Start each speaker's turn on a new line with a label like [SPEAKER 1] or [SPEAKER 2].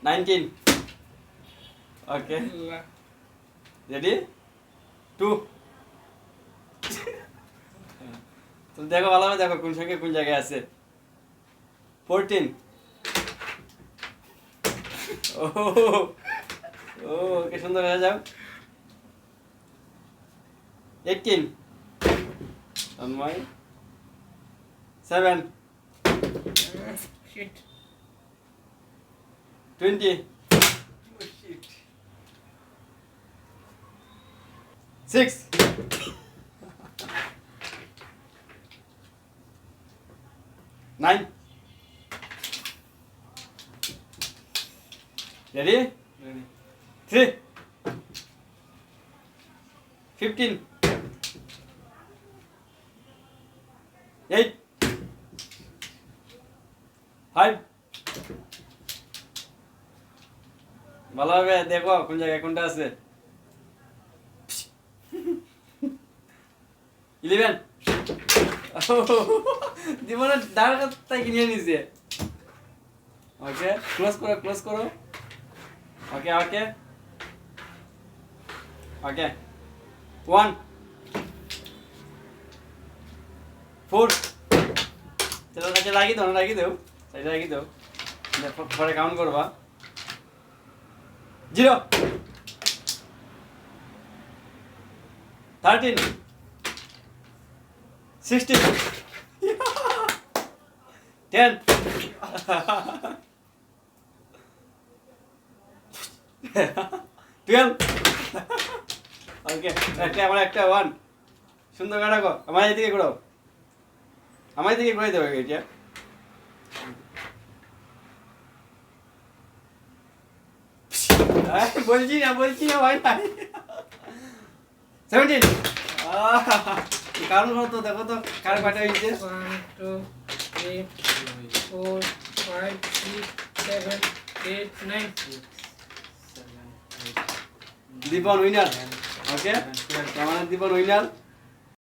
[SPEAKER 1] 19. Okay. Ready? 2. তুমি দেখো ভালোভাবে দেখো কোন সংখ্যা কোন জায়গায় আছে। 14. ও ওকে সুন্দর হয়ে যাও। 18. Tanmoy 7.
[SPEAKER 2] Shit.
[SPEAKER 1] 20.
[SPEAKER 2] Oh shit.
[SPEAKER 1] 6. 9. Ready?
[SPEAKER 2] Ready.
[SPEAKER 1] 3. 15. 8. 5. ভালোভাবে দেখো কোন জায়গায় কোনটা আছে। 11. জীবনে দাঁড় তাই কিনে নিয়েছে। ওকে ক্লোজ করো। ওকে ওকে ওকে 1. 4. চলো কাছে লাগিয়ে দাও সাইডে লাগিয়ে দাও পরে কাউন্ট করবা। 0. 13. 16. 10. 12. ওকে একটা 1 সুন্দর করে রাখো। আমার এদিকে ঘোরাও, আমার এদিকে ঘুরে দেবো এটা। বলছি না ভাই নাই। 17. কারণ হতো দেখো তো কার পাটা হয়েছে।
[SPEAKER 2] 1, 2, 3, 4, 5, 6, 7, 8, 9.
[SPEAKER 1] দীপন উইনার। ওকে আমার দীপন উইনার।